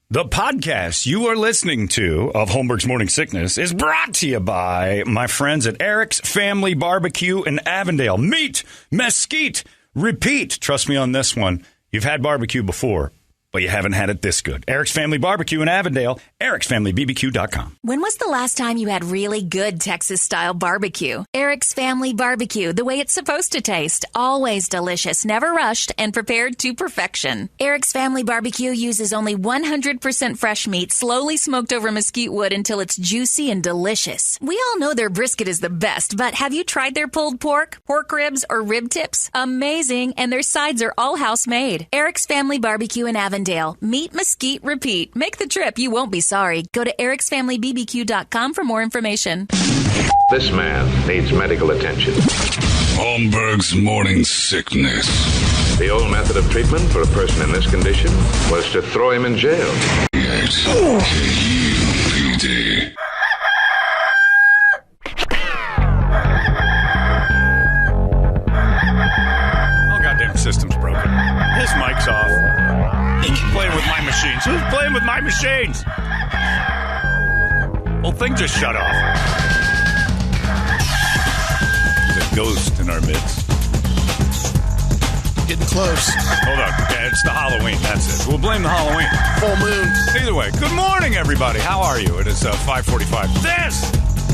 The podcast you are listening to of Holmberg's Morning Sickness is brought to you by my friends at Eric's Family Barbecue in Avondale. Meet, mesquite, repeat. Trust me on this one. You've had barbecue before, but you haven't had it this good. Eric's Family Barbecue in Avondale, ericsfamilybbq.com. When was the last time you had really good Texas-style barbecue? Eric's Family Barbecue, the way it's supposed to taste. Always delicious, never rushed, and prepared to perfection. Eric's Family Barbecue uses only 100% fresh meat, slowly smoked over mesquite wood until it's juicy and delicious. We all know their brisket is the best, but have you tried their pulled pork, pork ribs, or rib tips? Amazing, and their sides are all house-made. Eric's Family Barbecue in Avondale. Meet, mesquite, repeat. Make the trip. You won't be sorry. Go to ericsfamilybbq.com for more information. This man needs medical attention. Holmberg's Morning Sickness. The old method of treatment for a person in this condition was to throw him in jail. K-U-P-D. Oh, goddamn system's broken. His mic's off. Who's playing with my machines? Who's playing with my machines? Whole thing just shut off. There's a ghost in our midst. Getting close. Hold on. Yeah, it's the Halloween. That's it. We'll blame the Halloween. Full moon. Either way, good morning, everybody. How are you? It is 5:45. This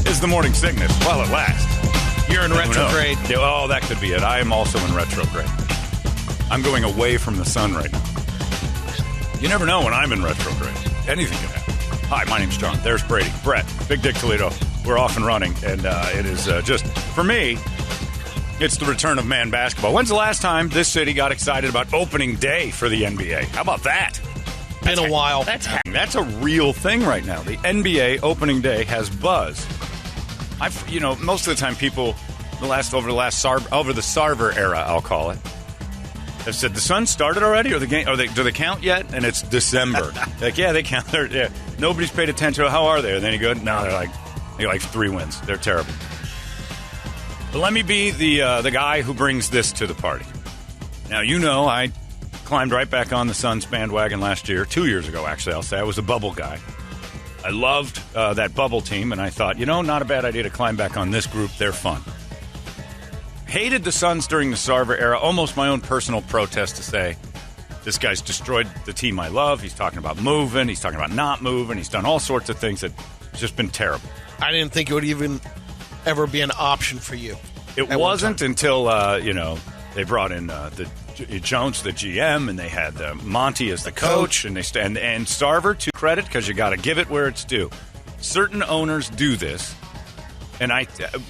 is the Morning Sickness. Well, at last. You're in retrograde. Oh, that could be it. I am also in retrograde. I'm going away from the sun right now. You never know when I'm in retrograde. Anything can happen. Hi, my name's John. There's Brady. Brett. Big Dick Toledo. We're off and running. And it is just, for me, it's the return of man basketball. When's the last time this city got excited about opening day for the NBA? How about that? Been a while. That's a real thing right now. The NBA opening day has buzz. Most of the time people, over the Sarver era, I'll call it, have said, the Sun started already, or the game? Do they count yet? And it's December. Like, yeah, they count. Nobody's paid attention. How are they? And then you go, no, they're like 3 wins. They're terrible. But let me be the guy who brings this to the party. Now, I climbed right back on the Suns bandwagon last year, 2 years ago, actually, I'll say. I was a bubble guy. I loved that bubble team, and I thought, not a bad idea to climb back on this group. They're fun. Hated the Suns during the Sarver era. Almost my own personal protest to say, this guy's destroyed the team I love. He's talking about moving. He's talking about not moving. He's done all sorts of things that just been terrible. I didn't think it would even ever be an option for you. It wasn't until, they brought in the Jones, the GM, and they had Monty as the coach. And and Sarver, to credit, because you got to give it where it's due. Certain owners do this. And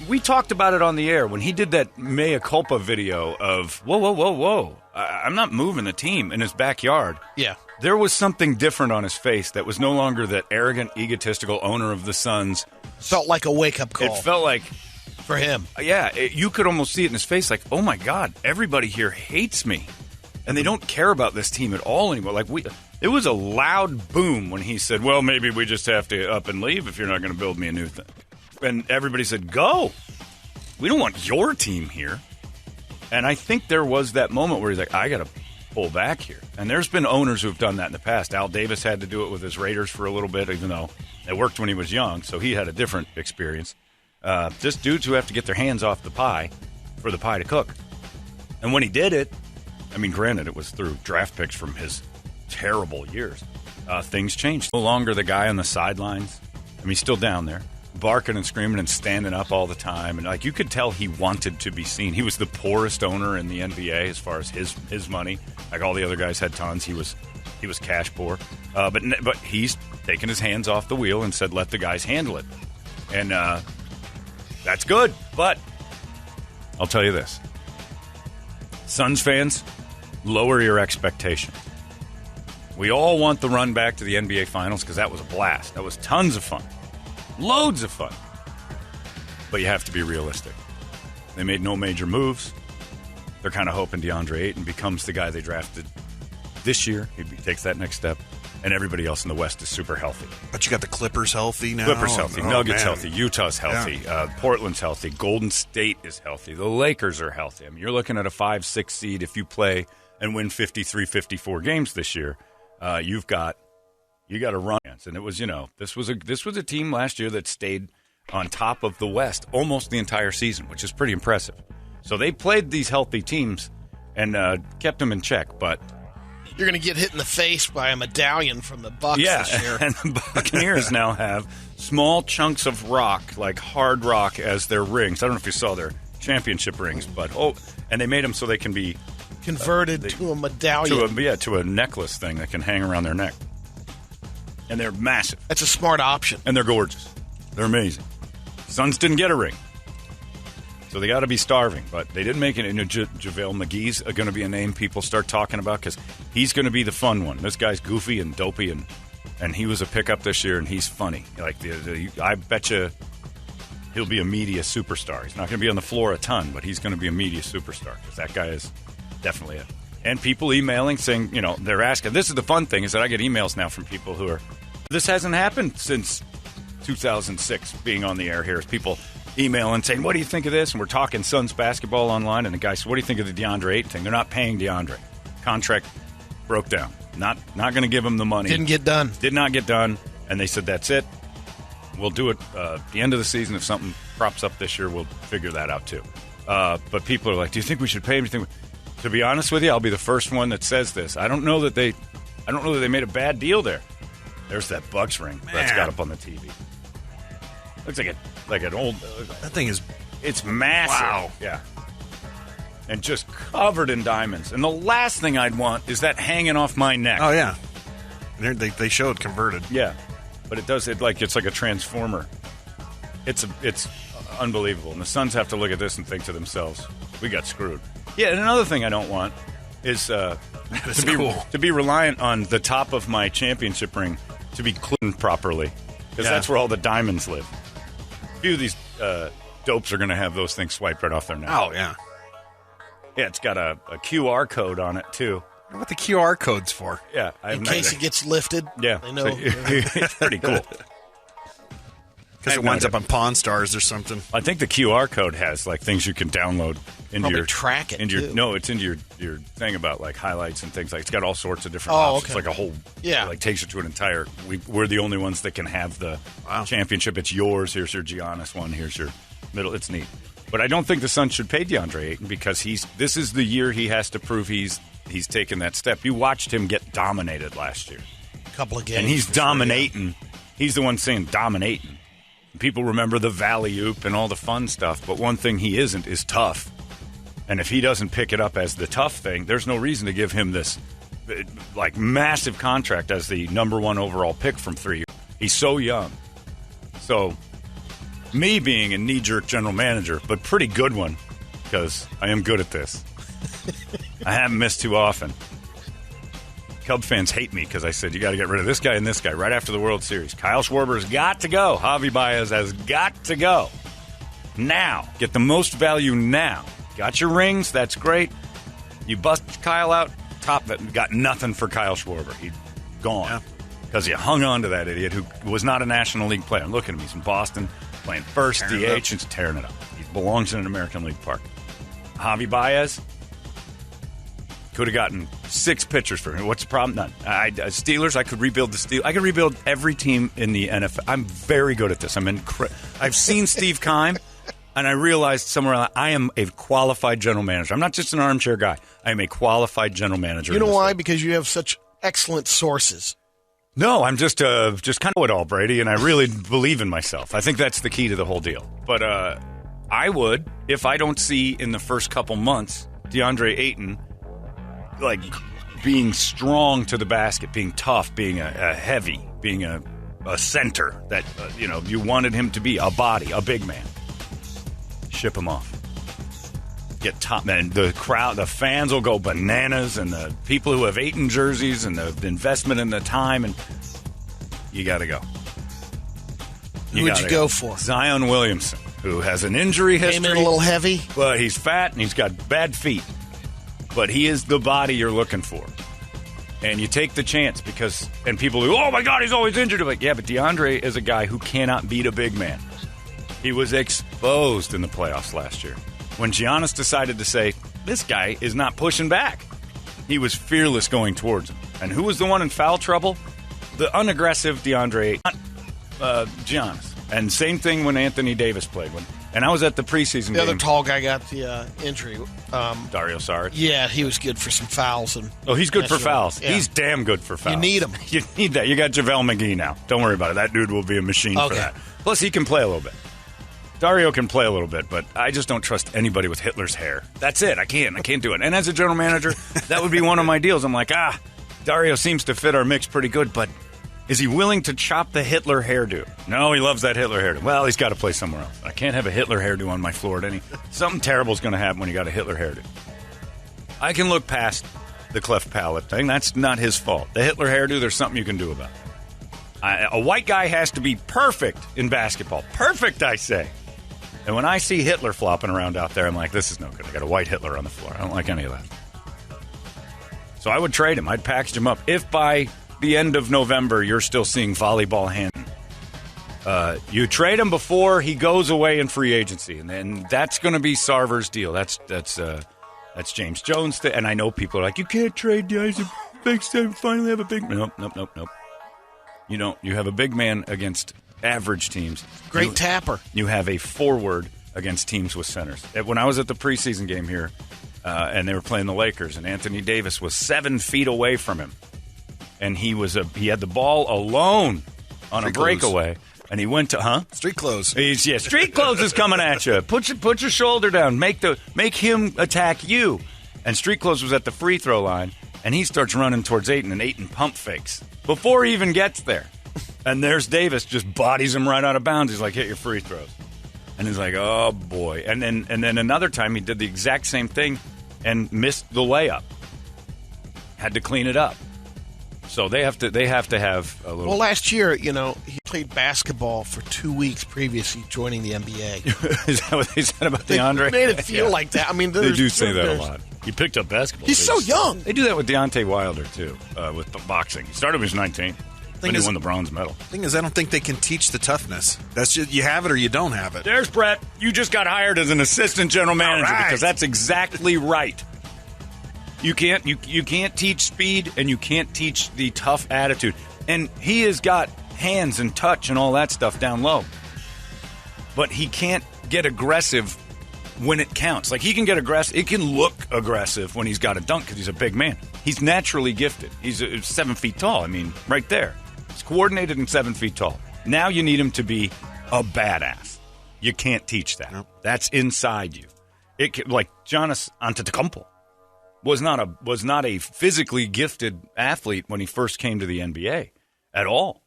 we talked about it on the air when he did that mea culpa video of, whoa, I'm not moving the team in his backyard. Yeah. There was something different on his face that was no longer that arrogant, egotistical owner of the Suns. Felt like a wake-up call. It felt like... For him. Yeah, you could almost see it in his face like, oh my God, everybody here hates me. And they don't care about this team at all anymore. It was a loud boom when he said, well, maybe we just have to up and leave if you're not going to build me a new thing. And everybody said, go. We don't want your team here. And I think there was that moment where he's like, I got to pull back here. And there's been owners who have done that in the past. Al Davis had to do it with his Raiders for a little bit, even though it worked when he was young. So he had a different experience. Just dudes who have to get their hands off the pie for the pie to cook. And when he did it, granted, it was through draft picks from his terrible years. Things changed. No longer the guy on the sidelines. He's still down there, barking and screaming and standing up all the time. And you could tell he wanted to be seen. He was the poorest owner in the NBA as far as his money. All the other guys had tons. He was cash poor. But he's taken his hands off the wheel and said, let the guys handle it. And that's good. But I'll tell you this. Suns fans, lower your expectations. We all want the run back to the NBA Finals because that was a blast. That was tons of fun. Loads of fun. But you have to be realistic. They made no major moves. They're kind of hoping DeAndre Ayton becomes the guy they drafted this year. He takes that next step. And everybody else in the West is super healthy. But you got the Clippers healthy now. Clippers healthy. Nuggets healthy. Utah's healthy. Yeah. Portland's healthy. Golden State is healthy. The Lakers are healthy. You're looking at a 5-6 seed if you play and win 53, 54 games this year. You've got You got to run. And it was, this was a team last year that stayed on top of the West almost the entire season, which is pretty impressive. So they played these healthy teams and kept them in check, but you're going to get hit in the face by a medallion from the Bucs this year. And the Buccaneers now have small chunks of rock, like hard rock, as their rings. I don't know if you saw their championship rings, but and they made them so they can be converted to a medallion. To a necklace thing that can hang around their neck. And they're massive. That's a smart option. And they're gorgeous. They're amazing. Suns didn't get a ring. So they got to be starving, but they didn't make it. JaVale McGee's going to be a name people start talking about because he's going to be the fun one. This guy's goofy and dopey, and he was a pickup this year, and he's funny. Like I bet you he'll be a media superstar. He's not going to be on the floor a ton, but he's going to be a media superstar because that guy is definitely it. And people emailing saying, they're asking. This is the fun thing is that I get emails now from people who are. This hasn't happened since 2006. Being on the air here is people emailing saying, what do you think of this? And we're talking Suns basketball online, and the guy said, what do you think of the DeAndre Ayton thing? They're not paying DeAndre. Contract broke down. Not going to give him the money. Didn't get done. Did not get done. And they said, that's it. We'll do it at the end of the season. If something props up this year, we'll figure that out too. But people are like, do you think we should pay him? To be honest with you, I'll be the first one that says this. I don't know that they made a bad deal there. There's that Bucks ring that's got up on the TV. Looks like an old. That thing is. It's massive. Wow. Yeah. And just covered in diamonds. And the last thing I'd want is that hanging off my neck. Oh yeah. They showed converted. Yeah, but it's like a transformer. It's unbelievable. And the Suns have to look at this and think to themselves, we got screwed. Yeah, and another thing I don't want is to be reliant on the top of my championship ring to be cleaned properly because that's where all the diamonds live. A few of these dopes are going to have those things swiped right off their neck. Oh, yeah. Yeah, it's got a QR code on it, too. I wonder what the QR code's for. Yeah. In case it gets lifted. Yeah. They know. It's pretty cool. Because it winds up on Pawn Stars or something. I think the QR code has like things you can download into your track it. No, it's into your thing about like highlights and things like. It's got all sorts of different options. Okay. It's like a whole like takes you to an entire. We're the only ones that can have the championship. It's yours. Here's your Giannis one. Here's your middle. It's neat. But I don't think the Suns should pay DeAndre Ayton because this is the year he has to prove he's taken that step. You watched him get dominated last year. A couple of games. And he's dominating. Sure, yeah. He's the one saying dominating. People remember the valley-oop and all the fun stuff, but one thing he isn't is tough. And if he doesn't pick it up as the tough thing, there's no reason to give him this like massive contract as the number one overall pick from 3 years. He's so young. So me being a knee-jerk general manager, but pretty good one because I am good at this. I haven't missed too often. Cub fans hate me because I said, you got to get rid of this guy and this guy right after the World Series. Kyle Schwarber's got to go. Javi Baez has got to go. Now. Get the most value now. Got your rings. That's great. You bust Kyle out. Top that. Got nothing for Kyle Schwarber. He's gone. Because you hung on to that idiot who was not a National League player. Look at him. He's in Boston playing first DH and tearing it up. He belongs in an American League park. Javi Baez. Could have gotten 6 pitchers for him. What's the problem? None. Steelers, I could rebuild the Steelers. I could rebuild every team in the NFL. I'm very good at this. I've seen Steve Keim, and I realized somewhere along, I am a qualified general manager. I'm not just an armchair guy. I am a qualified general manager. You know why? Because you have such excellent sources. No, I'm just kind of know-it-all, Brady, and I really believe in myself. I think that's the key to the whole deal. But I would, if I don't see in the first couple months DeAndre Ayton like being strong to the basket, being tough, being a heavy, being a center that you wanted him to be, a body, a big man. Ship him off. Get top man. The crowd, the fans will go bananas, and the people who have Ayton jerseys and the investment and the time, and you got to go. Who would you go for? Zion Williamson, who has an injury history. Came in a little heavy, but he's fat and he's got bad feet. But he is the body you're looking for. And you take the chance because, and people go, oh my God, he's always injured. I'm like, yeah, but DeAndre is a guy who cannot beat a big man. He was exposed in the playoffs last year. When Giannis decided to say, this guy is not pushing back, he was fearless going towards him. And who was the one in foul trouble? the unaggressive DeAndre, Giannis. And same thing when Anthony Davis played. And I was at the preseason game. The other tall guy got the injury. Dario Saric. Yeah, he was good for some fouls. He's good for fouls. Yeah. He's damn good for fouls. You need him. You need that. You got JaVale McGee now. Don't worry about it. That dude will be a machine for that. Plus, he can play a little bit. Dario can play a little bit, but I just don't trust anybody with Hitler's hair. That's it. I can't do it. And as a general manager, that would be one of my deals. I'm like, Dario seems to fit our mix pretty good, but is he willing to chop the Hitler hairdo? No, he loves that Hitler hairdo. Well, he's got to play somewhere else. I can't have a Hitler hairdo on my floor at any. Something terrible is going to happen when you got a Hitler hairdo. I can look past the cleft palate thing. That's not his fault. The Hitler hairdo, there's something you can do about it. A white guy has to be perfect in basketball. Perfect, I say. And when I see Hitler flopping around out there, I'm like, this is no good. I got a white Hitler on the floor. I don't like any of that. So I would trade him. I'd package him up. If by the end of November you're still seeing volleyball hand, you trade him before he goes away in free agency. And then that's going to be Sarver's deal. That's James Jones. And I know people are like, you can't trade guys. Finally have a big man. Nope. You don't. You have a big man against average teams. Great tapper. You have a forward against teams with centers. When I was at the preseason game here, and they were playing the Lakers, and Anthony Davis was 7 feet away from him, and he had the ball alone on Street a breakaway, and he went to street clothes. Street clothes is coming at you. Put your shoulder down. Make him attack you. And Street clothes was at the free throw line, and he starts running towards Ayton, and Ayton pump fakes before he even gets there. And there's Davis, just bodies him right out of bounds. He's like, hit your free throws. And he's like, oh, boy. And then another time he did the exact same thing and missed the layup. Had to clean it up. So they have to have a little... Well, last year, he played basketball for 2 weeks previously joining the NBA. Is that what they said about DeAndre? They made it feel like that. I mean, they do say that a lot. He picked up basketball. He's so young. They do that with Deontay Wilder, too, with boxing. He started when he was 19. Then he won the bronze medal. Thing is, I don't think they can teach the toughness. That's just, you have it or you don't have it. There's Brett. You just got hired as an assistant general manager because that's exactly right. You can't teach speed and you can't teach the tough attitude. And he has got hands and touch and all that stuff down low. But he can't get aggressive when it counts. Like, he can get aggressive. It can look aggressive when he's got a dunk because he's a big man. He's naturally gifted. He's 7 feet tall. I mean, right there. He's coordinated and 7 feet tall. Now you need him to be a badass. You can't teach that. Nope. That's inside you. Like Giannis Antetokounmpo was not a physically gifted athlete when he first came to the NBA at all.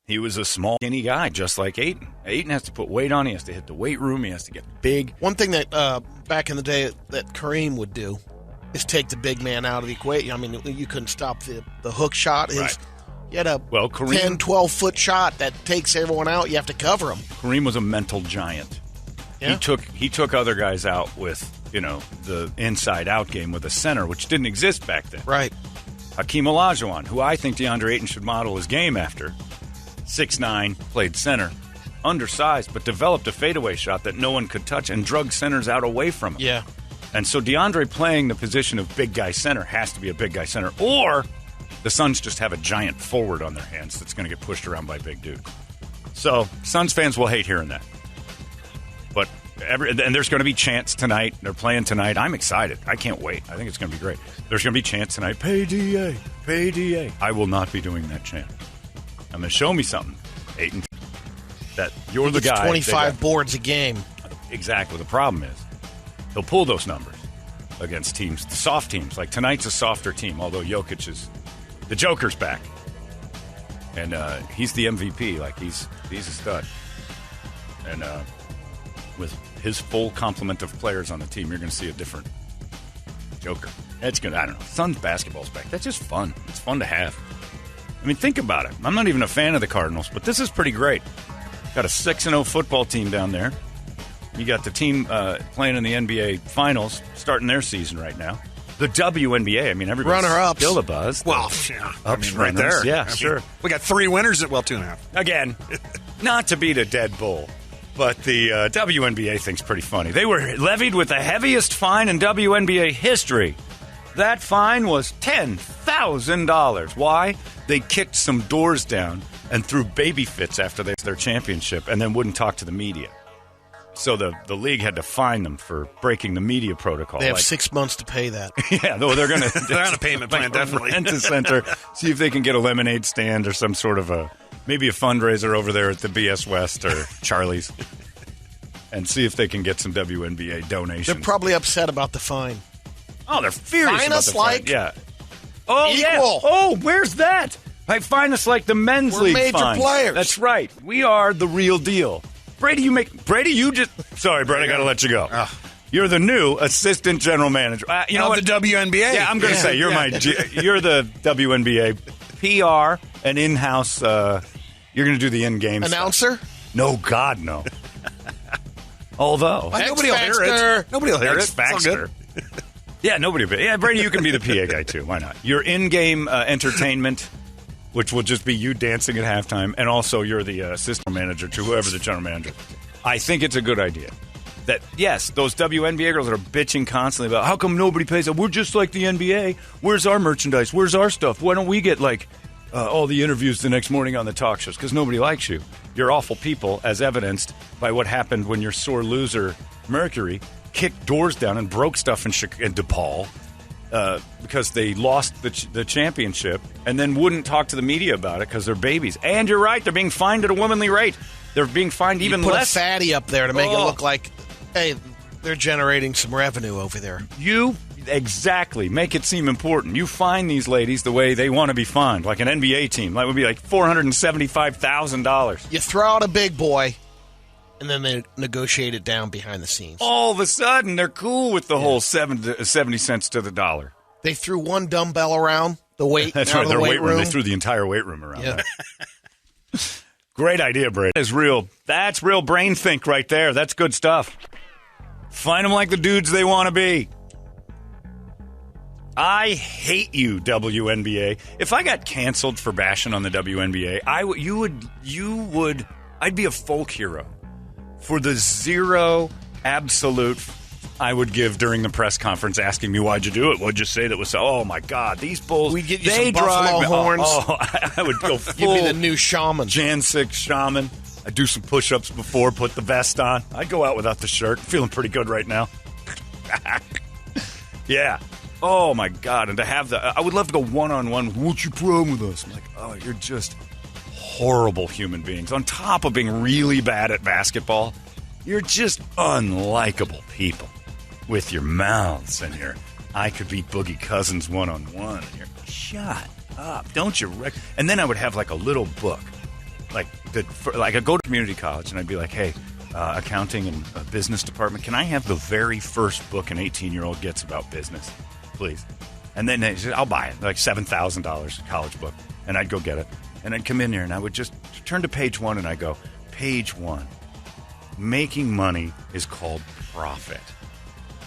He was a small, skinny guy, just like Ayton. Ayton has to put weight on. He has to hit the weight room. He has to get big. One thing that back in the day that Kareem would do is take the big man out of the equation. I mean, you couldn't stop the hook shot. Right. He had a Kareem, 10, 12-foot shot that takes everyone out. You have to cover him. Kareem was a mental giant. Yeah. He took other guys out with, the inside-out game with a center, which didn't exist back then. Right. Hakeem Olajuwon, who I think DeAndre Ayton should model his game after, 6'9", played center, undersized, but developed a fadeaway shot that no one could touch and drug centers out away from him. Yeah. And so DeAndre playing the position of big guy center has to be a big guy center, or the Suns just have a giant forward on their hands that's going to get pushed around by big dudes. So Suns fans will hate hearing that. But and there's going to be chants tonight. They're playing tonight. I'm excited. I can't wait. I think it's going to be great. There's going to be chants tonight. Pay DA. Pay DA. I will not be doing that chant. I'm going to show me something, Ayton, that you're the guy. 25 boards a game. Exactly. The problem is he'll pull those numbers against teams, the soft teams. Like tonight's a softer team, although Jokic is the Joker's back. And he's the MVP. Like he's a stud. And with his full complement of players on the team, you're going to see a different Joker. It's good. I don't know. Suns basketball's back. That's just fun. It's fun to have. I mean, think about it. I'm not even a fan of the Cardinals, but this is pretty great. Got a 6-0 football team down there. You got the team playing in the NBA Finals, starting their season right now. The WNBA. I mean, everybody's runner-ups. Still a buzz. Well, yeah. I mean, right there. Yeah, sure. We got 3 winners. 2.5. Again, not to beat a dead bull, but the WNBA thing's pretty funny. They were levied with the heaviest fine in WNBA history. That fine was $10,000. Why? They kicked some doors down and threw baby fits after their championship and then wouldn't talk to the media. So the league had to fine them for breaking the media protocol. They have 6 months to pay that. Yeah, no, they're going to... They're on a payment plan, definitely. Rent a center, see if they can get a lemonade stand or some sort of maybe a fundraiser over there at the BS West or Charlie's. And see if they can get some WNBA donations. They're probably upset about the fine. Oh, they're furious Fine about us the like fine. Yeah. Oh, equal. yeah. Oh, where's that? I find us like the men's We're league major fine. players. That's right. We are the real deal. Brady, you just... Sorry, Brady, I got to let you go. You're the new assistant general manager. You know what? The WNBA. Yeah, I'm going to say you're you're the WNBA PR and in-house. You're going to do the in-game Announcer? stuff. No, God, no. Although Nobody will hear it. Nobody will hear it. It's all good. Yeah, nobody. Yeah, Brady, you can be the PA guy too. Why not? Your in-game entertainment, which will just be you dancing at halftime, and also you're the assistant manager to whoever the general manager. I think it's a good idea. That, yes, those WNBA girls that are bitching constantly about how come nobody pays up. We're just like the NBA. Where's our merchandise? Where's our stuff? Why don't we get all the interviews the next morning on the talk shows? Because nobody likes you. You're awful people, as evidenced by what happened when your sore loser, Mercury, kicked doors down and broke stuff in DePaul because they lost the championship and then wouldn't talk to the media about it because they're babies. And you're right, they're being fined at a womanly rate. They're being fined even put less. A fatty up there to make it look like, hey, they're generating some revenue over there. Exactly. Make it seem important. You fine these ladies the way they want to be fined, like an NBA team. That would be like $475,000. You throw out a big boy, and then they negotiate it down behind the scenes. All of a sudden, they're cool with the whole 70 cents to the dollar. They threw one dumbbell around the weight. That's right. Their weight room. They threw the entire weight room around. Yeah. Great idea, Brady. That's real brain think right there. That's good stuff. Find them like the dudes they want to be. I hate you, WNBA. If I got canceled for bashing on the WNBA, I'd be a folk hero for the zero absolute I would give during the press conference asking me, why'd you do it? What'd you say that was so? Oh, my God. These bulls, we'd get you some buffalo horns. I would go full. You'd be the new shaman. Jan 6 shaman. I'd do some push-ups before, put the vest on. I'd go out without the shirt. Feeling pretty good right now. Yeah. Oh, my God. And to have I would love to go one-on-one. What's your problem with us? I'm like, oh, you're just horrible human beings. On top of being really bad at basketball, you're just unlikable people with your mouths and your I could beat Boogie Cousins one-on-one. And you're, shut up. Don't you And then I would have like a little book. Like I'd go to community college and I'd be like, hey, accounting and business department, can I have the very first book an 18-year-old gets about business, please? And then they said, I'll buy it, like $7,000 college book. And I'd go get it. And I'd come in there and I would just turn to page 1 and I'd go, page 1. Making money is called profit.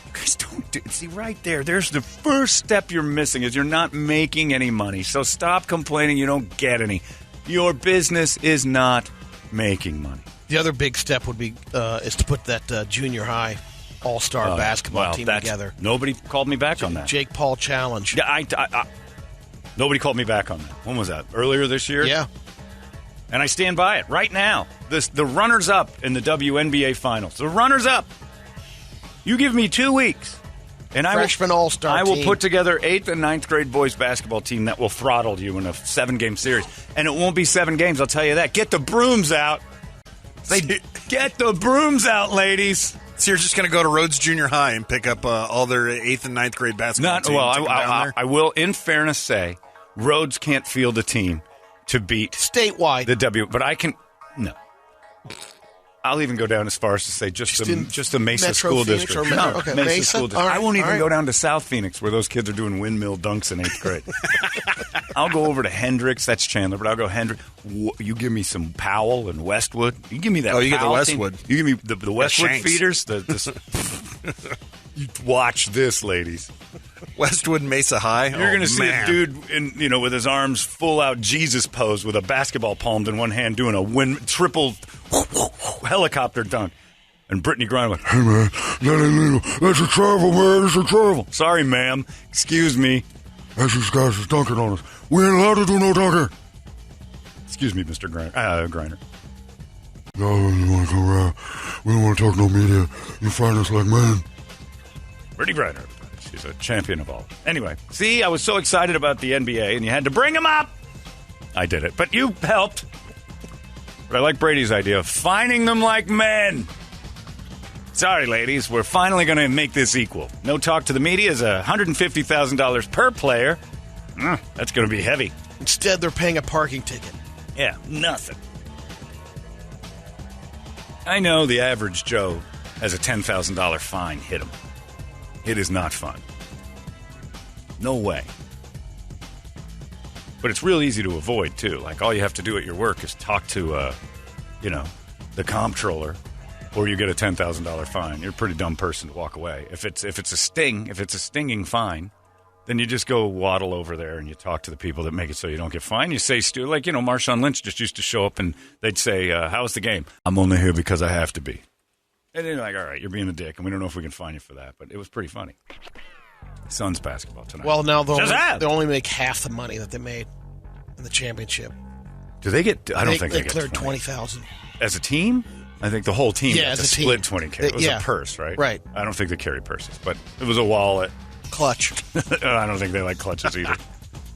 You guys don't see right there. There's the first step you're missing is you're not making any money. So stop complaining you don't get any. Your business is not making money. The other big step would be is to put that junior high all-star basketball team together. Nobody called me back on that. Jake Paul challenge. Yeah, nobody called me back on that. When was that? Earlier this year? Yeah. And I stand by it right now. The runners-up in the WNBA Finals. The runners-up. You give me 2 weeks. And Freshman all-star I will team. put together 8th and 9th grade boys basketball team that will throttle you in a 7-game series. And it won't be 7 games, I'll tell you that. Get the brooms out. Get the brooms out, ladies. So you're just going to go to Rhodes Junior High and pick up all their 8th and 9th grade basketball team? Well, I will, in fairness, say Rhodes can't field a team to beat statewide but I can I'll even go down as far as to say just the Mesa Metro School Phoenix District. Mesa School District. I won't even go down to South Phoenix where those kids are doing windmill dunks in 8th grade. I'll go over to Hendricks. That's Chandler, but I'll go Hendricks. You give me some Powell and Westwood. You give me that. Oh, you get the Powell Westwood. Team. You give me the Westwood feeders. You watch this, ladies. Westwood Mesa High. You're going to see a dude with his arms full out Jesus pose with a basketball palmed in one hand doing a triple helicopter dunk. And Brittany Griner went, hey, man, that ain't legal. That's a travel, man. That's a travel. Sorry, ma'am. Excuse me. That's these guys is dunking on us. We ain't allowed to do no talking. Excuse me, Mr. Griner. No, you want to come around. We don't want to talk no media. You find us like men. Brittany Griner, everybody. She's a champion of all. Anyway, see, I was so excited about the NBA, and you had to bring him up. I did it, but you helped. But I like Brady's idea of fining them like men. Sorry, ladies, we're finally going to make this equal. No talk to the media is $150,000 per player. That's going to be heavy. Instead, they're paying a parking ticket. Yeah, nothing. I know the average Joe has a $10,000 fine hit him. It is not fun. No way. But it's real easy to avoid, too. Like, all you have to do at your work is talk to, the comptroller, or you get a $10,000 fine. You're a pretty dumb person to walk away. If it's a stinging fine, then you just go waddle over there and you talk to the people that make it so you don't get fined. You say, Marshawn Lynch just used to show up and they'd say, how's the game? I'm only here because I have to be. And then you're like, all right, you're being a dick, and we don't know if we can fine you for that. But it was pretty funny. Suns basketball tonight. Well, now they'll only make half the money that they made in the championship. Do they get? I don't think they cleared get $20,000 as a team. I think the whole team got as to a split team. $20K. It was a purse, right? Right. I don't think they carry purses, but it was a wallet. Clutch. I don't think they like clutches either.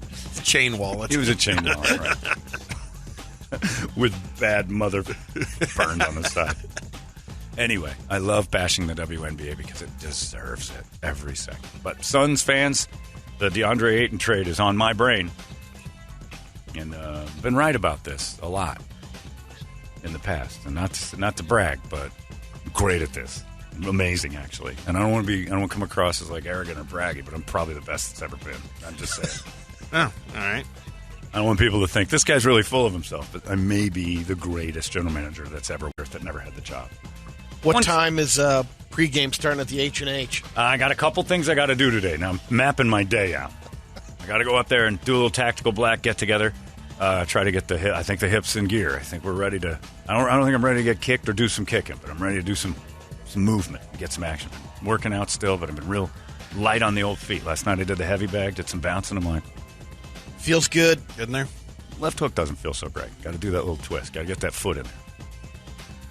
It's a chain wallet. It was a chain wallet, right? With bad mother burned on the side. Anyway, I love bashing the WNBA because it deserves it every second. But Suns fans, the DeAndre Ayton trade is on my brain. And I've been right about this a lot in the past. And not to brag, but I'm great at this. I'm amazing, actually. And I don't want to come across as like arrogant or braggy, but I'm probably the best it's ever been. I'm just saying. Oh, all right. I don't want people to think this guy's really full of himself, but I may be the greatest general manager that's ever worked that never had the job. What time is pregame starting at the H&H? I got a couple things I got to do today. Now, I'm mapping my day out. I got to go up there and do a little tactical black get-together. Try to get the hips in gear. I think we're ready to... I don't think I'm ready to get kicked or do some kicking, but I'm ready to do some movement, get some action. I'm working out still, but I've been real light on the old feet. Last night I did the heavy bag, did some bouncing. I'm like... Feels good. Good in there? Left hook doesn't feel so great. Got to do that little twist. Got to get that foot in there.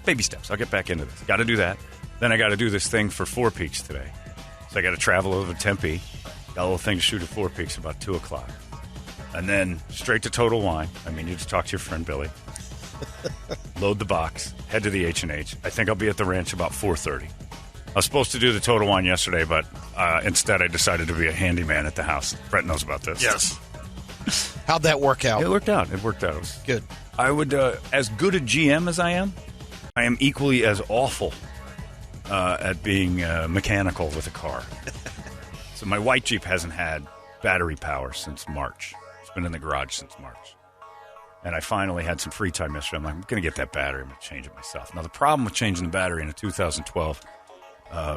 Baby steps. I'll get back into this. Got to do that. Then I got to do this thing for Four Peaks today. So I got to travel over to Tempe. Got a little thing to shoot at Four Peaks about 2 o'clock. And then straight to Total Wine. I mean, you just talk to your friend Billy. Load the box. Head to the H&H. I think I'll be at the ranch about 4:30. I was supposed to do the Total Wine yesterday, but instead I decided to be a handyman at the house. Brett knows about this. Yes. How'd that work out? It worked out. It was good. I would, as good a GM as I am equally as awful at being mechanical with a car. So my white Jeep hasn't had battery power since March. It's been in the garage since March. And I finally had some free time yesterday. I'm like, I'm going to get that battery. I'm going to change it myself. Now, the problem with changing the battery in a 2012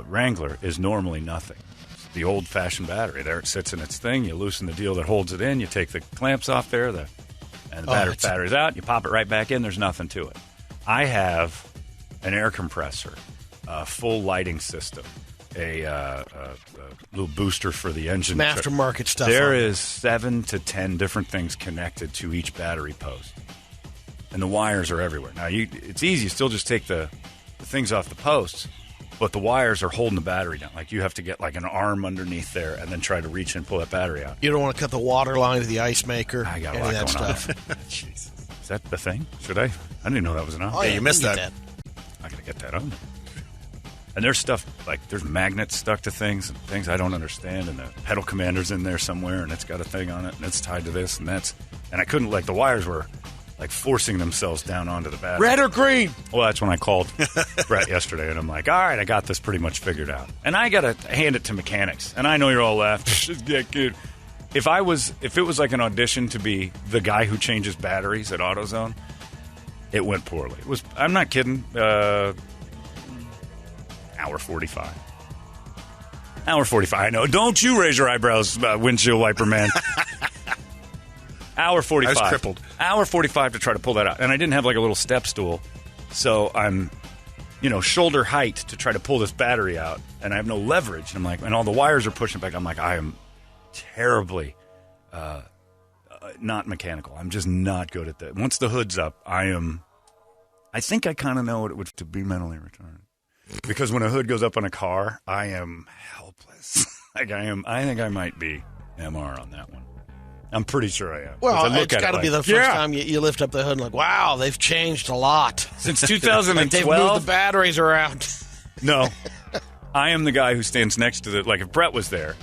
Wrangler is normally nothing. It's the old-fashioned battery. There it sits in its thing. You loosen the deal that holds it in. You take the clamps off there, and the battery's out. You pop it right back in. There's nothing to it. I have an air compressor, a full lighting system, a little booster for the engine. Some aftermarket stuff. There is 7 to 10 different things connected to each battery post. And the wires are everywhere. Now, it's easy. You still just take the things off the posts, but the wires are holding the battery down. Like, you have to get like an arm underneath there and then try to reach and pull that battery out. You don't want to cut the water line to the ice maker. I got a lot going on. Jesus. Is that the thing? Should I? I didn't even know that was an option. Oh, Yeah, you missed that. I got to get that on. And there's stuff, like there's magnets stuck to things and things I don't understand, and the pedal commander's in there somewhere, and it's got a thing on it, and it's tied to this, and that's... And I couldn't, like, the wires were, like, forcing themselves down onto the battery. Red or green? Well, that's when I called Brett yesterday, and I'm like, all right, I got this pretty much figured out. And I got to hand it to mechanics. And I know you're all laughing. Yeah, good. If it was like an audition to be the guy who changes batteries at AutoZone, it went poorly. I'm not kidding. Hour 45. Hour 45. I know. Don't you raise your eyebrows, windshield wiper man. Hour 45. I was crippled. Hour 45 to try to pull that out. And I didn't have like a little step stool. So I'm, shoulder height to try to pull this battery out. And I have no leverage. And I'm like, and all the wires are pushing back. I'm like, I am terribly not mechanical. I'm just not good at that. Once the hood's up, I think I kind of know what it would to be mentally retarded. Because when a hood goes up on a car, I am helpless. I think I might be MR on that one. I'm pretty sure I am. Well, it's got to be the first time you lift up the hood and like, wow, they've changed a lot. Since 2012. Like they've moved the batteries around. No. I am the guy who stands next to if Brett was there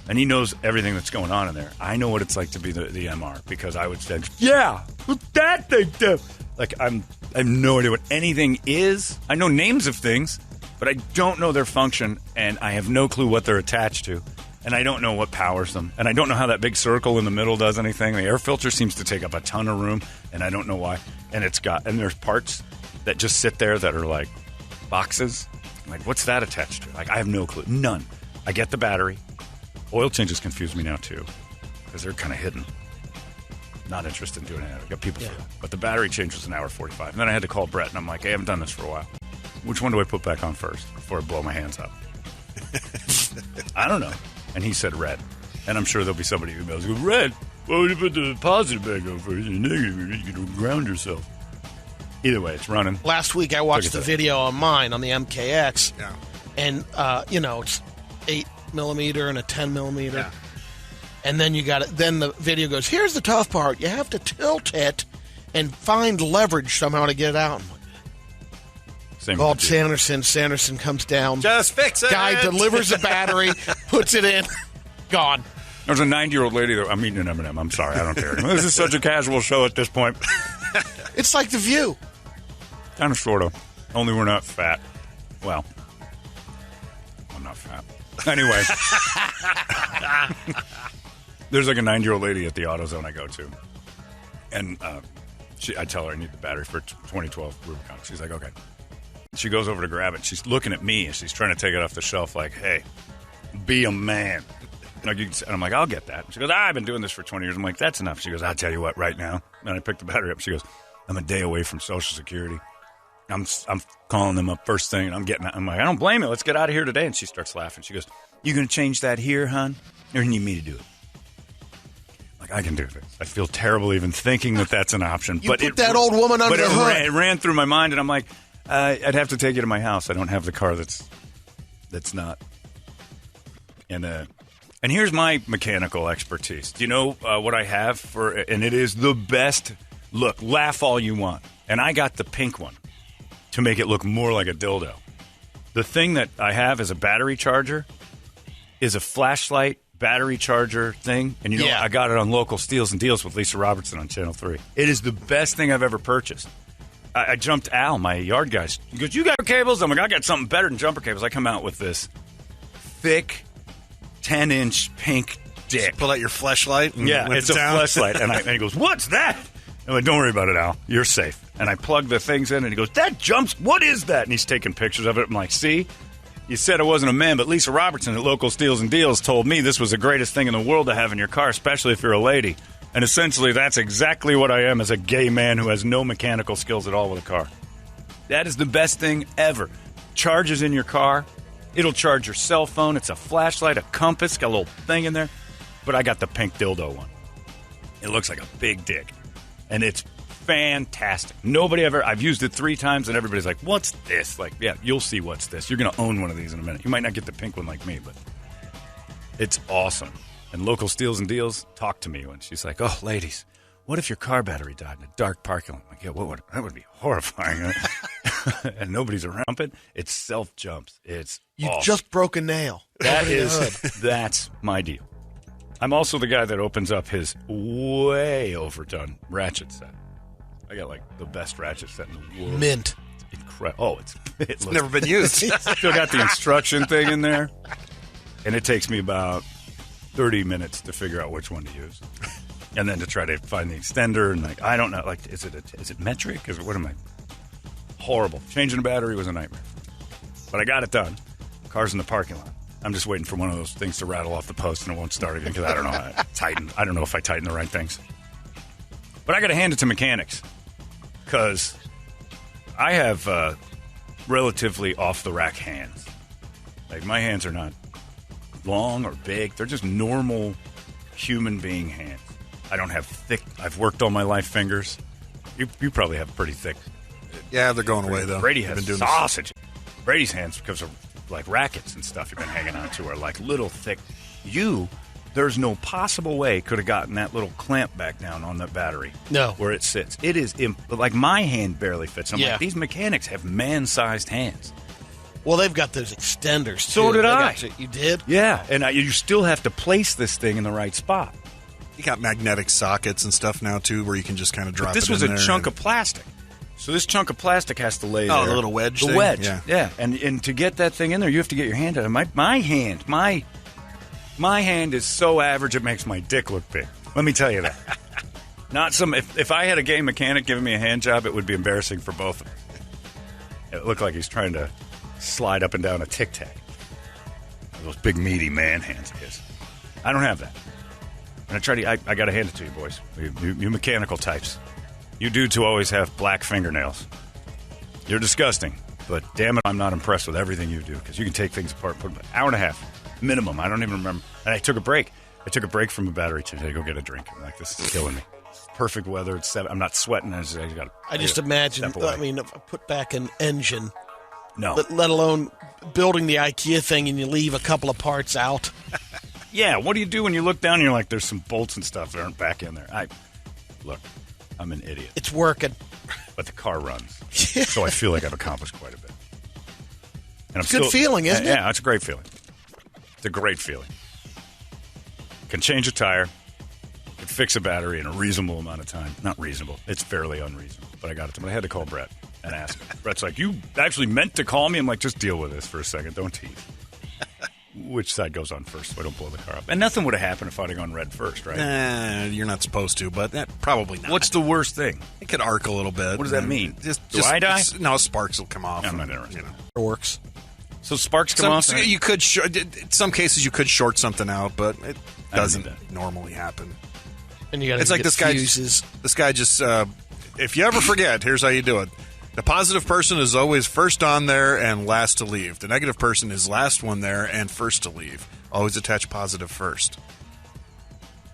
and he knows everything that's going on in there, I know what it's like to be the MR because I would say, yeah, what's that thing do? Like, I have no idea what anything is. I know names of things, but I don't know their function, and I have no clue what they're attached to, and I don't know what powers them, and I don't know how that big circle in the middle does anything. The air filter seems to take up a ton of room, and I don't know why. And there's parts that just sit there that are like boxes. Like, what's that attached to? Like, I have no clue. None. I get the battery. Oil changes confuse me now, too, because they're kind of hidden. Not interested in doing it. I've got people for that. But the battery change was an hour 45. And then I had to call Brett, and I'm like, hey, I haven't done this for a while. Which one do I put back on first before I blow my hands up? I don't know. And he said red. And I'm sure there'll be somebody who goes, red? Why would you put the positive back on first? The negative, you can ground yourself. Either way, it's running. Last week I watched the video on mine on the MKX. Yeah. And, it's 8mm and a 10mm. Yeah. And then you got it. Then the video goes, here's the tough part. You have to tilt it and find leverage somehow to get it out. Same called Sanderson. Sanderson comes down. Just fix it. Guy delivers the battery, puts it in, gone. There's a 90-year-old lady that I'm eating an M&M. I'm sorry, I don't care. This is such a casual show at this point. It's like The View. Kind of, sort of. Only we're not fat. Well, I'm not fat. Anyway. There's like a 90-year-old lady at the AutoZone I go to. And I tell her I need the battery for 2012 Rubicon. She's like, okay. She goes over to grab it. She's looking at me as she's trying to take it off the shelf like, hey, be a man. And I'm like, I'll get that. She goes, I've been doing this for 20 years. I'm like, that's enough. She goes, I'll tell you what, right now. And I picked the battery up. She goes, I'm a day away from Social Security. I'm calling them up first thing, and I'm like, I don't blame you. Let's get out of here today. And she starts laughing. She goes, you going to change that here, hon? Or you need me to do it? Like, I can do this. I feel terrible even thinking that that's an option. You put that old woman under the hood. It ran through my mind, and I'm like, I'd have to take you to my house. I don't have the car that's not. And here's my mechanical expertise. Do you know what I have for? And it is the best. Look, laugh all you want. And I got the pink one to make it look more like a dildo. The thing that I have as a battery charger is a flashlight battery charger thing. And I got it on Local Steals and Deals with Lisa Robertson on Channel 3. It is the best thing I've ever purchased. I jumped Al, my yard guy. He goes, you got cables? I'm like, I got something better than jumper cables. I come out with this thick 10-inch pink dick. Just pull out your flashlight. Yeah, it's a flashlight. And he goes, what's that? I'm like, don't worry about it, Al. You're safe. And I plug the things in, and he goes, that jumps. What is that? And he's taking pictures of it. I'm like, see? You said I wasn't a man, but Lisa Robertson at Local Steals and Deals told me this was the greatest thing in the world to have in your car, especially if you're a lady. And essentially, that's exactly what I am as a gay man who has no mechanical skills at all with a car. That is the best thing ever. Charges in your car. It'll charge your cell phone. It's a flashlight, a compass, got a little thing in there. But I got the pink dildo one. It looks like a big dick. And it's fantastic. I've used it 3 times, and everybody's like, what's this? Like, yeah, you'll see what's this. You're going to own one of these in a minute. You might not get the pink one like me, but it's awesome. And Local Steals and Deals talked to me when she's like, oh, ladies, what if your car battery died in a dark parking lot? I'm like, yeah, that would be horrifying. And nobody's around it. It self-jumps. It's You've awesome. just broke a nail. That's my deal. I'm also the guy that opens up his way overdone ratchet set. I got like the best ratchet set in the world. Mint. Incredible. Oh, it's never been used. Still got the instruction thing in there. And it takes me about 30 minutes to figure out which one to use. And then to try to find the extender. And like, I don't know. Like, is it metric? What am I? Horrible. Changing the battery was a nightmare. But I got it done. Car's in the parking lot. I'm just waiting for one of those things to rattle off the post and it won't start again because I don't know how to tighten. I don't know if I tighten the right things. But I got to hand it to mechanics because I have relatively off-the-rack hands. Like, my hands are not long or big. They're just normal human being hands. I don't have thick. I've worked all my life fingers. You probably have pretty thick. Yeah, they're going away, though. Brady I've has been doing sausage. Brady's hands, because of like rackets and stuff you've been hanging on to, are like little thick. There's no possible way could have gotten that little clamp back down on that battery. No. Where it sits. It is, like my hand barely fits. I'm Yeah. like, these mechanics have man-sized hands. Well, they've got those extenders, too. So did They I. got you did? Yeah, and you still have to place this thing in the right spot. You got magnetic sockets and stuff now, too, where you can just kind of drop But this it was in a there chunk and- of plastic. So this chunk of plastic has to lay there. Oh, the little wedge The thing? wedge, Yeah. And to get that thing in there, you have to get your hand out. My hand is so average it makes my dick look big. Let me tell you that. Not some. If I had a gay mechanic giving me a hand job, it would be embarrassing for both of them. It looked like he's trying to slide up and down a Tic Tac. Those big meaty man hands of his. I don't have that. And I got to hand it to you, boys. You mechanical types. You dudes who always have black fingernails. You're disgusting. But damn it, I'm not impressed with everything you do, because you can take things apart, put them an hour and a half minimum. I don't even remember. And I took a break. I took a break from the battery today to go get a drink. I'm like, this is killing me. Perfect weather. It's 7. I'm not sweating. I just imagine. step away. I mean, if I put back an engine, No. let alone building the IKEA thing, and you leave a couple of parts out. Yeah, what do you do when you look down and you're like, there's some bolts and stuff that aren't back in there? Look, I'm an idiot. It's working. But the car runs. So I feel like I've accomplished quite a bit. And It's a good feeling, isn't it? Yeah, it's a great feeling. It's a great feeling. Can change a tire. Can fix a battery in a reasonable amount of time. Not reasonable. It's fairly unreasonable. But I got it. But I had to call Brett and ask him. Brett's like, you actually meant to call me? I'm like, just deal with this for a second. Don't tease. Which side goes on first so I don't blow the car up? And nothing would have happened if I'd have gone red first, right? You're not supposed to, but probably not. What's the worst thing? It could arc a little bit. What does that mean? Just I die? No, sparks will come off. I'm not interested. You know. It works. So sparks come off? You could. In some cases, you could short something out, but it I don't doesn't need that. normally happen. And you got It's like this guy. fuses. This guy just. If you ever forget, here's how you do it. The positive person is always first on there and last to leave. The negative person is last one there and first to leave. Always attach positive first.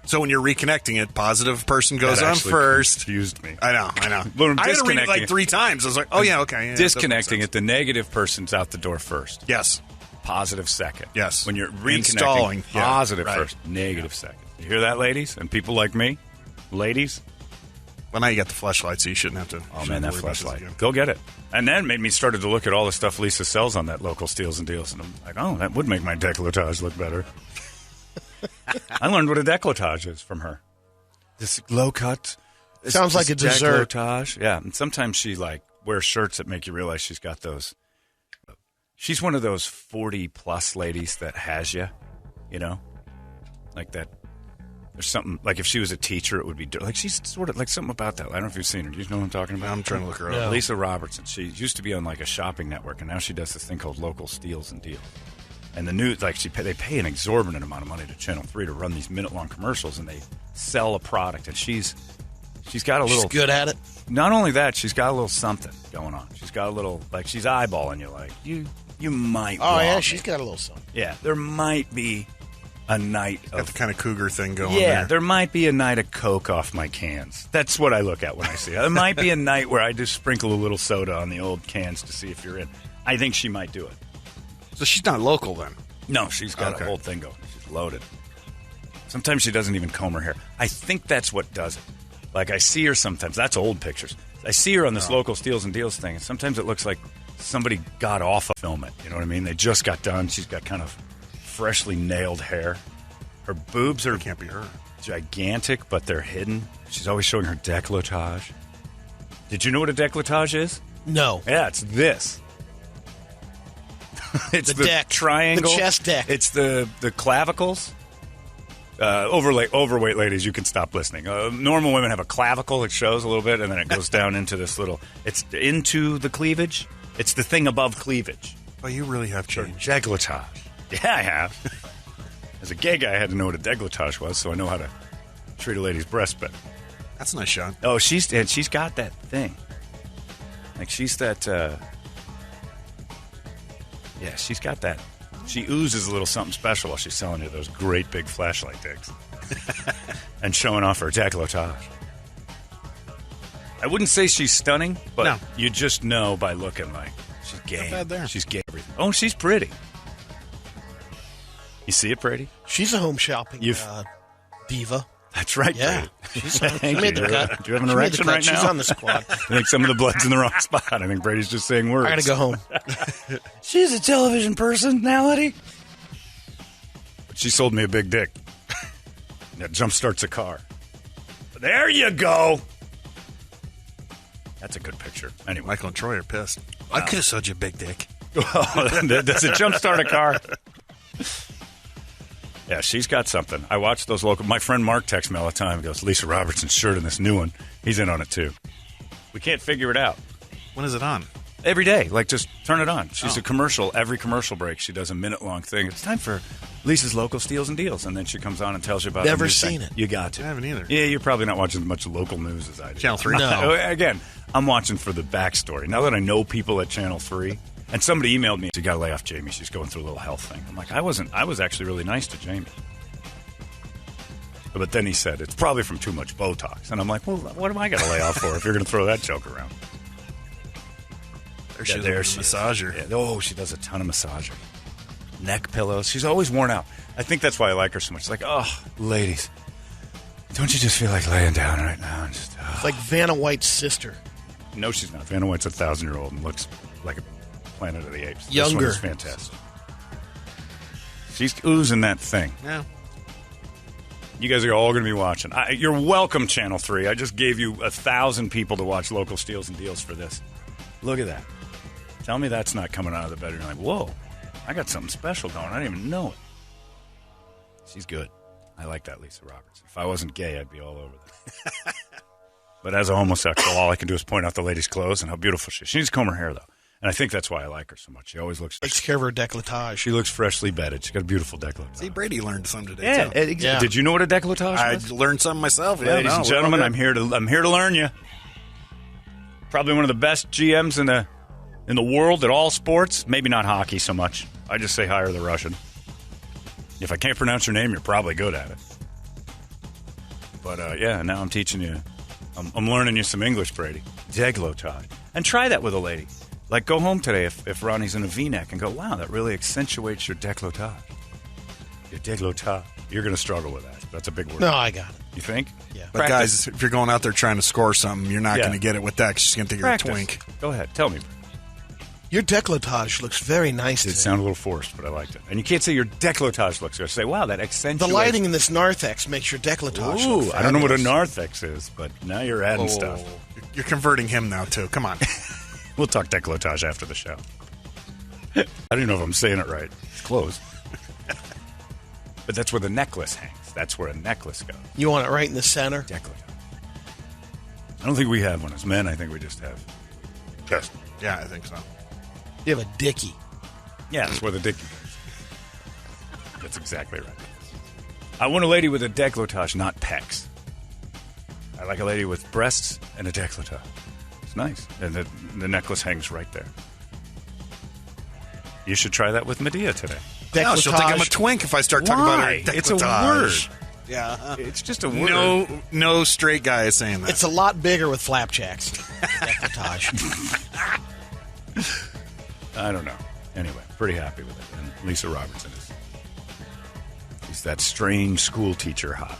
So when you're reconnecting it, positive person goes That on actually first. confused me. I know. Well, I'm I had to read it disconnecting like it. 3 times. I was like, oh, yeah, okay. Yeah, Disconnecting that it, the negative person's out the door first. Yes. Positive second. Yes. When you're reconnecting, Installing. Yeah, positive right. first, negative second. You hear that, ladies? And people like me? Ladies? Well, now you got the flashlight, so you shouldn't have to. Oh, shouldn't man, that worry about this flashlight. again. Go get it. And then made me started to look at all the stuff Lisa sells on that local Steals and Deals. And I'm like, oh, that would make my décolletage look better. I learned what a décolletage is from her. This low cut. Sounds like a dessert. Décolletage. Yeah, and sometimes she like wears shirts that make you realize she's got those. She's one of those 40-plus ladies that has you know, like that. There's something like if she was a teacher, it would be like she's sort of like something about that. I don't know if you've seen her. Do you know what I'm talking about? I'm trying to look her up. No. Lisa Robertson. She used to be on like a shopping network, and now she does this thing called Local Steals and Deals. And the news, like they pay an exorbitant amount of money to Channel 3 to run these minute-long commercials, and they sell a product. And she's got a little. She's good at it. Not only that, she's got a little something going on. She's got a little like she's eyeballing you, like you might. Oh, want yeah, me. she's got a little something. Yeah, there might be a night Got of the kind of cougar thing going yeah, there. there might be a night of Coke off my cans. That's what I look at when I see it. There might be a night where I just sprinkle a little soda on the old cans to see if you're in. I think she might do it. So she's not local then. No, she's got Okay. a whole thing going. She's loaded. Sometimes she doesn't even comb her hair. I think that's what does it. Like I see her sometimes. That's old pictures. I see her on this local Steals and Deals thing, and sometimes it looks like somebody got off of film it. You know what I mean? They just got done. She's got kind of freshly nailed hair. Her boobs are It can't be her. gigantic, but they're hidden. She's always showing her décolletage. Did you know what a décolletage is? No. Yeah, it's this. It's The deck. triangle. The chest deck. It's the clavicles. Overweight ladies, you can stop listening. Normal women have a clavicle. It shows a little bit, and then it goes down into this little. It's into the cleavage. It's the thing above cleavage. Oh, you really have changed. Décolletage. Yeah, I have. As a gay guy, I had to know what a décolletage was, so I know how to treat a lady's breast better. That's a nice shot. Oh, she's got that thing. Like she's that. Yeah, she's got that. She oozes a little something special while she's selling you those great big flashlight things. and showing off her décolletage. I wouldn't say she's stunning, but No. you just know by looking like she's game. bad there. She's game. Everything. Oh, she's pretty. You see it, Brady? She's a home shopping diva. That's right, Yeah. Brady. She Thank made you. the cut. Do you have an She made the erection cut. right now? She's on the squad. I think some of the blood's in the wrong spot. I think Brady's just saying words. I gotta go home. She's a television personality. But she sold me a big dick. That jump starts a car. There you go. That's a good picture. Anyway. Michael and Troy are pissed. I could have sold you a big dick. Does it jump start a car? Yeah, she's got something. I watch those local. My friend Mark texts me all the time. He goes, Lisa Robertson's shirt in this new one. He's in on it too. We can't figure it out. When is it on? Every day. Like, just turn it on. She's a commercial. Every commercial break, she does a minute-long thing. It's time for Lisa's Local Steals and Deals. And then she comes on and tells you about Never the new seen thing. it. You got to. I haven't either. Yeah, you're probably not watching as much local news as I do. Channel 3? No. Again, I'm watching for the backstory. Now that I know people at Channel 3, and somebody emailed me, you got to lay off Jamie. She's going through a little health thing. I'm like, I was actually really nice to Jamie. But then he said, it's probably from too much Botox. And I'm like, well, what am I going to lay off for if you're going to throw that joke around? There she is. There she is. Massager. Yeah. Oh, she does a ton of massaging. Neck pillows. She's always worn out. I think that's why I like her so much. It's like, oh, ladies, don't you just feel like laying down right now? And just, It's like Vanna White's sister. No, she's not. Vanna White's 1,000-year-old and looks like a Planet of the Apes. Younger. This one is fantastic. She's oozing that thing. Yeah. You guys are all going to be watching. You're welcome, Channel 3. I just gave you 1,000 people to watch Local Steals and Deals for this. Look at that. Tell me that's not coming out of the bedroom. You're like, whoa, I got something special going. I didn't even know it. She's good. I like that Lisa Robertson. If I wasn't gay, I'd be all over that. But as a homosexual, all I can do is point out the lady's clothes and how beautiful she is. She needs to comb her hair, though. And I think that's why I like her so much. She always looks... Takes care of her décolletage. She looks freshly bedded. She's got a beautiful décolletage. See, Brady learned something today, Yeah, too. yeah. Did you know what a décolletage I was? learned something myself. Yeah, Ladies and gentlemen, I'm here to learn you. Probably one of the best GMs in the world at all sports. Maybe not hockey so much. I just say hire the Russian. If I can't pronounce your name, you're probably good at it. But yeah, now I'm teaching you. I'm learning you some English, Brady. Décolletage. And try that with a lady. Like, go home today if Ronnie's in a V-neck and go, wow, that really accentuates your décolletage. Your décolletage. You're going to struggle with that. That's a big word. No, I got it. You think? Yeah. But guys, if you're going out there trying to score something, you're not Yeah. going to get it with that because she's going to think you're a Practice. twink. Go ahead. Tell me. Your décolletage looks very nice It today. sounded a little forced, but I liked it. And you can't say your décolletage looks good. Say, wow, that accentuates. The lighting in this narthex makes your décolletage Ooh, look I don't know what a fabulous. narthex is, but now you're adding stuff. You're converting him now, too. Come on. We'll talk décolletage after the show. I don't even know if I'm saying it right. It's close. But that's where the necklace hangs. That's where a necklace goes. You want it right in the center? Décolletage. I don't think we have one as men. I think we just have. Just. Yeah, I think so. You have a dickie. Yeah, that's where the dick goes. That's exactly right. I want a lady with a décolletage, not pecs. I like a lady with breasts and a décolletage. It's nice. And the necklace hangs right there. You should try that with Medea today. No, she'll think I'm a twink if I start talking about her Why? décolletage. It's a word. Yeah. It's just a word. No straight guy is saying that. It's a lot bigger with flapjacks. Décolletage. I don't know. Anyway, pretty happy with it. And Lisa Robertson is that strange school teacher hot.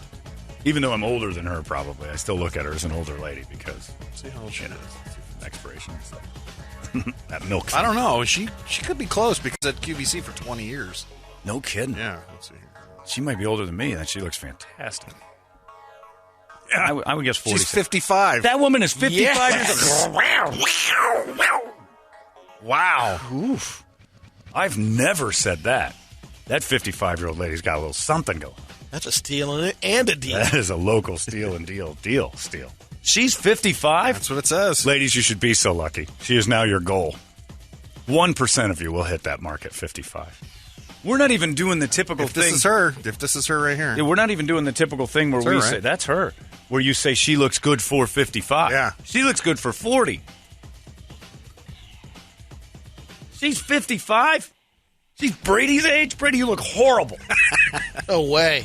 Even though I'm older than her, probably, I still look at her as an older lady because See how old she is. expiration and stuff. That milk. I don't know. She could be close because at QVC for 20 years. No kidding. Yeah. Let's see here. She might be older than me, and she looks fantastic. Yeah, I would guess 40. She's 55. That woman is 55 Yes. years old. Wow. Oof. I've never said that. That 55-year-old lady's got a little something going on. That's a steal and a deal. That is a local steal and deal. She's 55? That's what it says. Ladies, you should be so lucky. She is now your goal. 1% of you will hit that mark at 55. We're not even doing the typical If thing. this is her right here. Yeah, we're not even doing the typical thing where That's her, we right? say, that's her, where you say she looks good for 55. Yeah. She looks good for 40. She's 55? She's Brady's age? Brady, you look horrible. No way.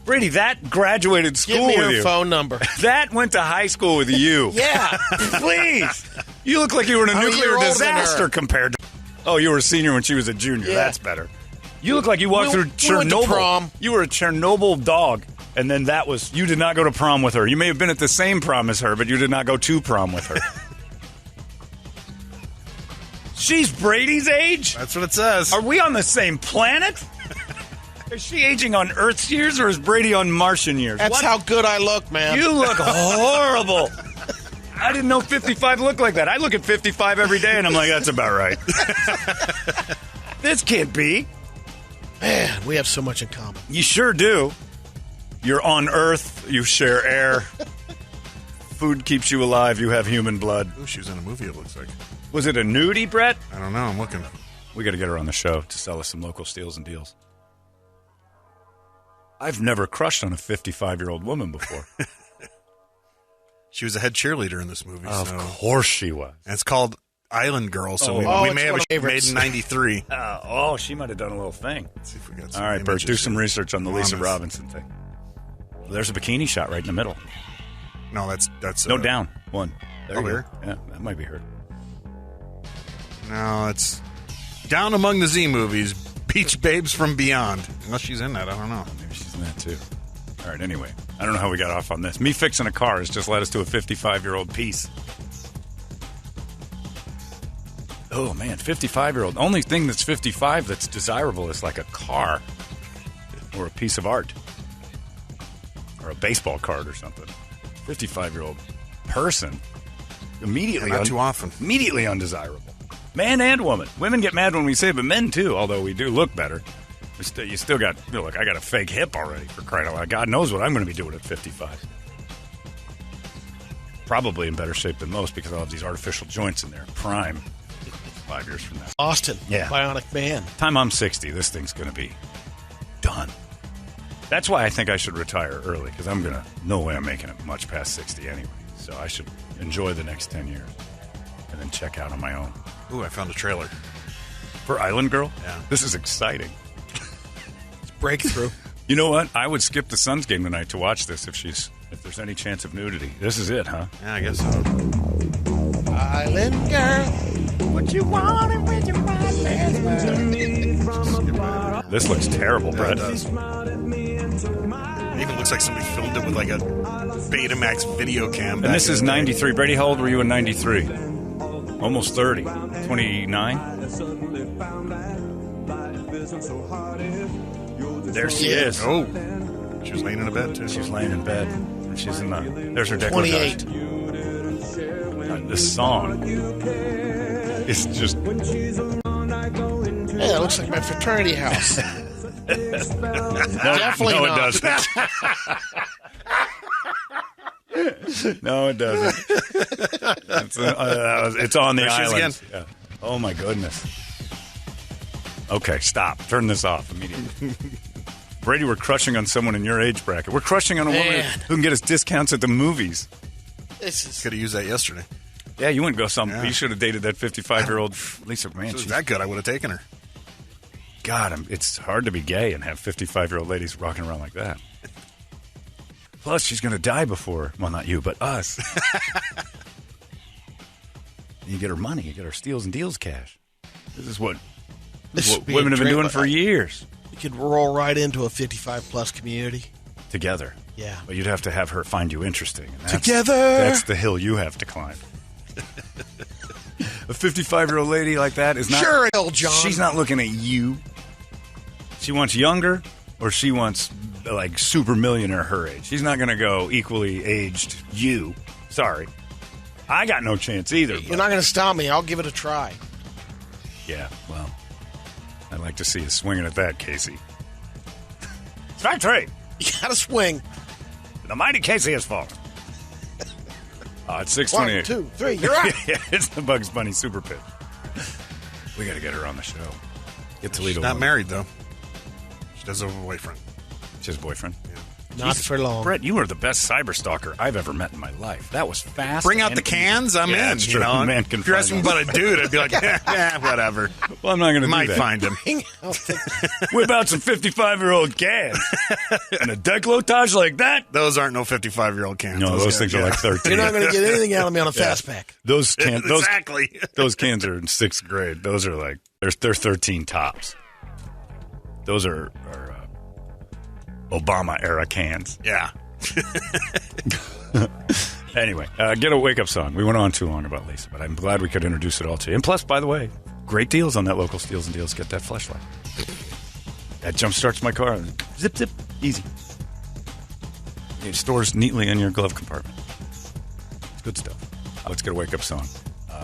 Brady, that graduated school Give me with her you. phone number. That went to high school with you. Yeah. Please. You look like you were in a I'm a year nuclear older than disaster her. compared to... Oh, you were a senior when she was a junior. Yeah. That's better. You look like you walked through We Chernobyl. went to prom. You were a Chernobyl dog. And then that was... You did not go to prom with her. You may have been at the same prom as her, but you did not go to prom with her. She's Brady's age? That's what it says. Are we on the same planet? Is she aging on Earth's years or is Brady on Martian years? That's What? how good I look, man. You look horrible. I didn't know 55 looked like that. I look at 55 every day and I'm like, that's about right. This can't be. Man, we have so much in common. You sure do. You're on Earth. You share air. Food keeps you alive. You have human blood. Ooh, she was in a movie, it looks like. Was it a nudie, Brett? I don't know. I'm looking. We got to get her on the show to sell us some local steals and deals. I've never crushed on a 55-year-old woman before. She was a head cheerleader in this movie. Of so. course she was. And it's called Island Girl, so we it's may have one a of my made in 93. She might have done a little thing. Let's see if we got some All right, Bert, images do some here. research on the Lisa Robinson thing. Well, there's a bikini shot right in the middle. No, that's No, down. One. There you go. here? Yeah, that might be her. No, it's down among the Z movies. Beach Babes from Beyond. Unless she's in that, I don't know. Maybe she's in that, too. All right, anyway. I don't know how we got off on this. Me fixing a car has just led us to a 55-year-old piece. Oh, man, 55-year-old. Only thing that's 55 that's desirable is like a car or a piece of art or a baseball card or something. 55-year-old person, immediately Not too often. Immediately undesirable. Man and woman. Women get mad when we say it, but men too, although we do look better. You still got, look, I got a fake hip already, for crying out loud. God knows what I'm going to be doing at 55. Probably in better shape than most because I'll have these artificial joints in there. Prime 5 years from now. Austin, Yeah. Bionic Man. Time I'm 60, this thing's going to be done. That's why I think I should retire early because I'm going to, no way I'm making it much past 60 anyway. So I should enjoy the next 10 years and then check out on my own. Ooh, I found a trailer. For Island Girl? Yeah. This is exciting. Breakthrough. You know what? I would skip the Suns game tonight to watch this if there's any chance of nudity. This is it, huh? Yeah, I guess so. Island Girl. What you want with your This looks terrible, Yeah, it Brett. does. It even looks like somebody filmed it with like a Betamax video cam. And this is 93. Brady, how old were you in 93? Almost 30. 29? There she is. Oh, she was laying in a bed too. She's laying in bed. She's in the... There's her décolletage. 28. This song is just... Hey, that looks like my fraternity house. Definitely no, not. it doesn't. No, it doesn't. It's on the There she is island. again. Yeah. Oh, my goodness. Okay, stop. Turn this off immediately. Brady, we're crushing on someone in your age bracket. We're crushing on a woman Man. who can get us discounts at the movies. This is Could have used that yesterday. Yeah, you wouldn't go some. Yeah. You should have dated that 55-year-old Lisa. Man, If it was she's, that good, I would have taken her. God, it's hard to be gay and have 55-year-old ladies rocking around like that. Plus, she's going to die before, well, not you, but us. You get her money. You get her steals and deals cash. This is what would be women a have been dream. doing for years. You could roll right into a 55-plus community. Together. Yeah. But you'd have to have her find you interesting. And that's, Together. That's the hill you have to climb. A 55-year-old lady like that is not... Sure, L. John. She's not looking at you. She wants younger, or she wants, like, super millionaire her age. She's not going to go equally aged you. Sorry. I got no chance either. You're not going to stop me. I'll give it a try. Yeah, well, I'd like to see you swinging at that, Casey. Strike three. You got to swing. The mighty Casey has fallen. It's 6:28. 1, 2, 3. You're out. Yeah, it's the Bugs Bunny super pitch. We got to get her on the show. Get Toledo. She's not on. married though. She does have a boyfriend. She has a boyfriend. Yeah. Not for long. Brett, you are the best cyber stalker I've ever met in my life. That was fast. Bring out the cans. I'm in. That's true. Man can if you're find asking them. about a dude, I'd be like, whatever. Well, I'm not going to do Might that. find him. Whip out some 55-year-old cans and a Décolletage like that. Those aren't no 55-year-old cans. No, those things are like 13. You're not going to get anything out of me on a fast pack. Those cans, Exactly. Those cans are in 6th grade. Those are like they're 13 tops. Those are Obama era cans. Yeah. Anyway, get a wake up song. We went on too long about Lisa, but I'm glad we could introduce it all to you. And plus, by the way, great deals on that local Steals and Deals. Get that fleshlight. That jump starts my car. Zip, zip, easy. It stores neatly in your glove compartment. It's good stuff. Let's get a wake up song,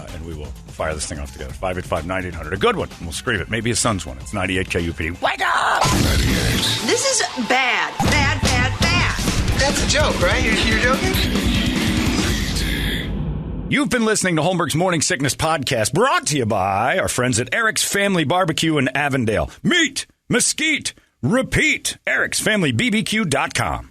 and we will fire this thing off together. 585-9800. A good one. And we'll scream it. Maybe a son's one. It's 98 KUPD. Wake up! 98. This is bad. Bad, bad, bad. That's a joke, right? You're joking? You've been listening to Holmberg's Morning Sickness Podcast, brought to you by our friends at Eric's Family Barbecue in Avondale. Meet, mesquite, repeat. Eric'sFamilyBBQ.com.